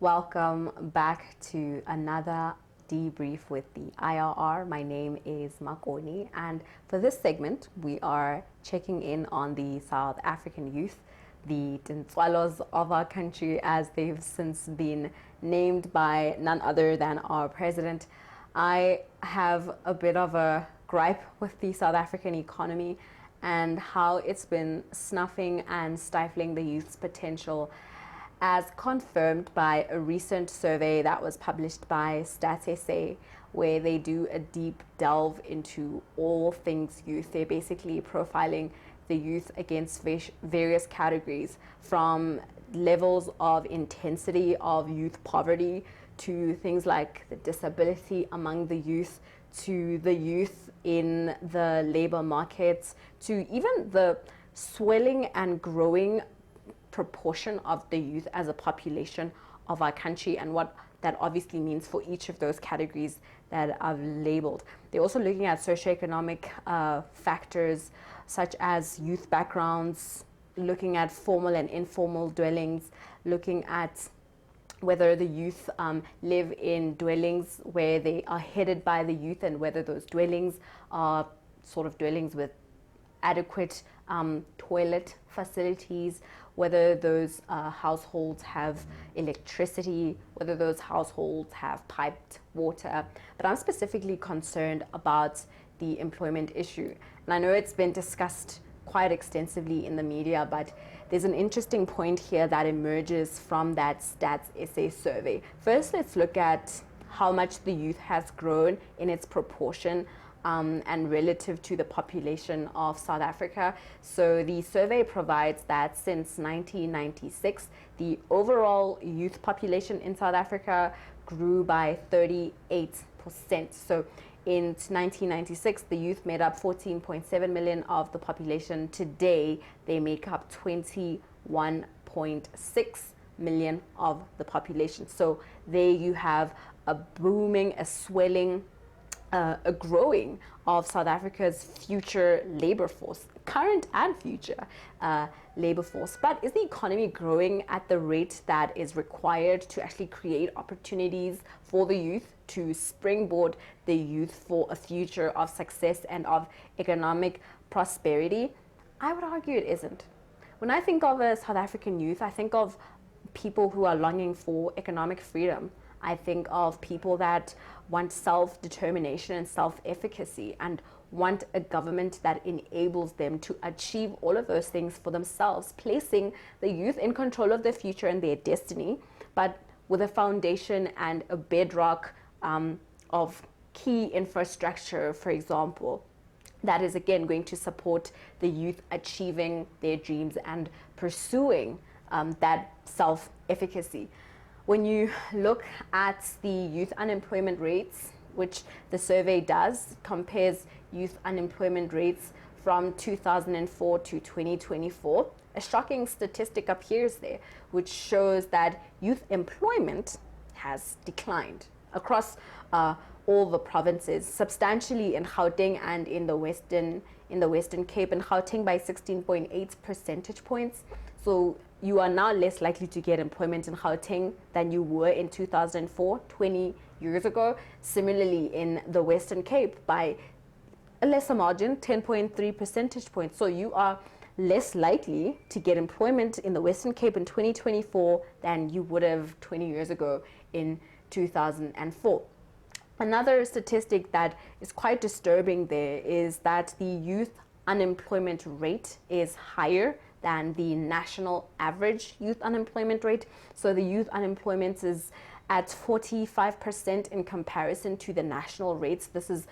Welcome back to another debrief with the IRR. My name is Makone, and for this segment, we are checking in on the South African youth, the Tintswalos of our country, as they've since been named by none other than our president. I have a bit of a gripe with the South African economy and how it's been snuffing and stifling the youth's potential, as confirmed by a recent survey that was published by Stats SA, where they do a deep delve into all things youth. They're basically profiling the youth against various categories, from levels of intensity of youth poverty to things like the disability among the youth, to the youth in the labor markets, to even the swelling and growing proportion of the youth as a population of our country, and what that obviously means for each of those categories that I've labeled. They're also looking at socioeconomic factors such as youth backgrounds, looking at formal and informal dwellings, looking at whether the youth live in dwellings where they are headed by the youth, and whether those dwellings are sort of dwellings with adequate toilet facilities, whether those households have electricity, whether those households have piped water. But I'm specifically concerned about the employment issue. And I know it's been discussed quite extensively in the media, but there's an interesting point here that emerges from that Stats SA survey. First, let's look at how much the youth has grown in its proportion and relative to the population of South Africa. So the survey provides that since 1996, the overall youth population in South Africa grew by 38%. So in 1996, the youth made up 14.7 million of the population. Today, they make up 21.6 million of the population. So there you have a booming, a swelling, a growing of South Africa's future labor force, current and future labor force. But is the economy growing at the rate that is required to actually create opportunities for the youth, to springboard the youth for a future of success and of economic prosperity? I would argue it isn't. When I think of a South African youth, I think of people who are longing for economic freedom. I think of people that want self-determination and self-efficacy, and want a government that enables them to achieve all of those things for themselves, placing the youth in control of their future and their destiny, but with a foundation and a bedrock of key infrastructure, for example, that is again going to support the youth achieving their dreams and pursuing that self-efficacy. When you look at the youth unemployment rates, which the survey does, compares youth unemployment rates from 2004 to 2024, a shocking statistic appears there, which shows that youth employment has declined across all the provinces, substantially in Gauteng and in the Western Cape, and Gauteng by 16.8 percentage points. So you are now less likely to get employment in Gauteng than you were in 2004, 20 years ago. Similarly, in the Western Cape by a lesser margin, 10.3 percentage points. So you are less likely to get employment in the Western Cape in 2024 than you would have 20 years ago in 2004. Another statistic that is quite disturbing there is that the youth unemployment rate is higher than the national average youth unemployment rate. So the youth unemployment is at 45% in comparison to the national rates. This is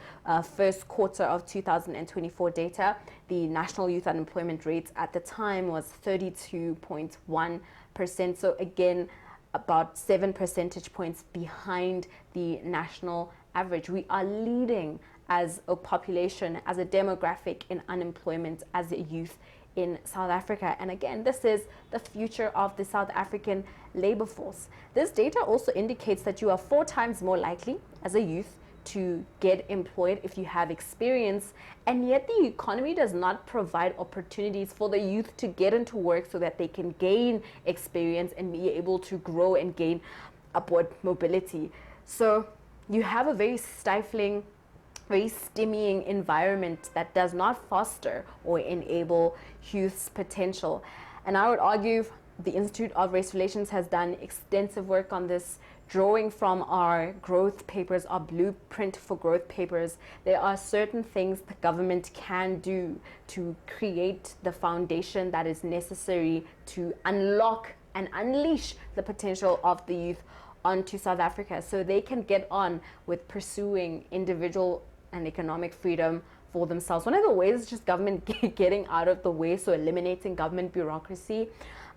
first quarter of 2024 data. The national youth unemployment rate at the time was 32.1%. So again, about 7 percentage points behind the national average. We are leading as a population, as a demographic, in unemployment as a youth in South Africa. And again, this is the future of the South African labor force. This data also indicates that you are 4 times more likely as a youth to get employed if you have experience, and yet the economy does not provide opportunities for the youth to get into work so that they can gain experience and be able to grow and gain upward mobility. So you have a very stifling, very stemming environment that does not foster or enable youth's potential. And I would argue the Institute of Race Relations has done extensive work on this, drawing from our growth papers, our blueprint for growth papers. There are certain things the government can do to create the foundation that is necessary to unlock and unleash the potential of the youth onto South Africa, so they can get on with pursuing individual and economic freedom for themselves. One of the ways is just government getting out of the way, so eliminating government bureaucracy.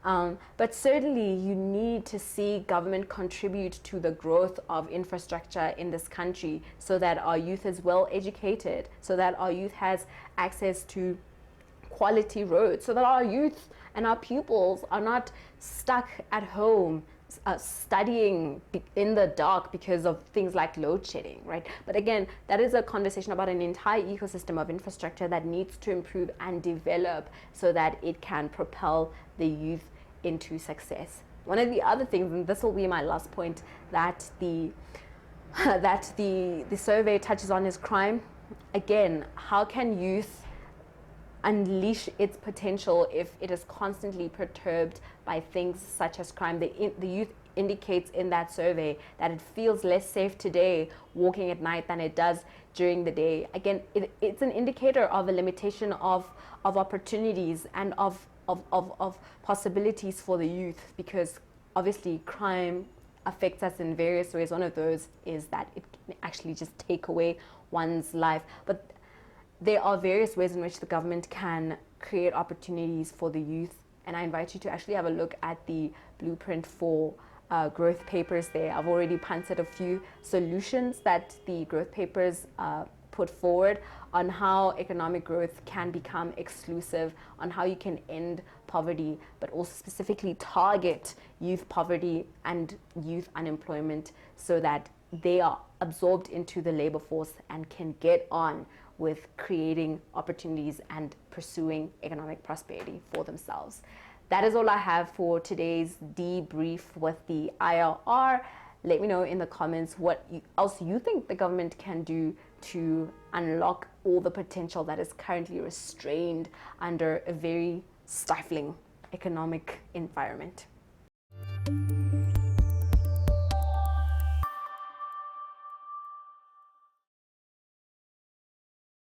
But certainly you need to see government contribute to the growth of infrastructure in this country so that our youth is well educated, so that our youth has access to quality roads, so that our youth and our pupils are not stuck at home studying in the dark because of things like load shedding, right? But again, that is a conversation about an entire ecosystem of infrastructure that needs to improve and develop so that it can propel the youth into success. One of the other things, and this will be my last point, that the survey touches on is crime. Again, how can youth unleash its potential if it is constantly perturbed by things such as crime? The youth indicates in that survey that it feels less safe today walking at night than it does during the day. Again, it's an indicator of a limitation of opportunities and of possibilities for the youth, because obviously crime affects us in various ways. One of those is that it can actually just take away one's life. But there are various ways in which the government can create opportunities for the youth, and I invite you to actually have a look at the blueprint for growth papers there. I've already punted a few solutions that the growth papers put forward on how economic growth can become exclusive, on how you can end poverty, but also specifically target youth poverty and youth unemployment so that they are absorbed into the labor force and can get on with creating opportunities and pursuing economic prosperity for themselves. That is all I have for today's debrief with the IRR. Let me know in the comments what else you think the government can do to unlock all the potential that is currently restrained under a very stifling economic environment.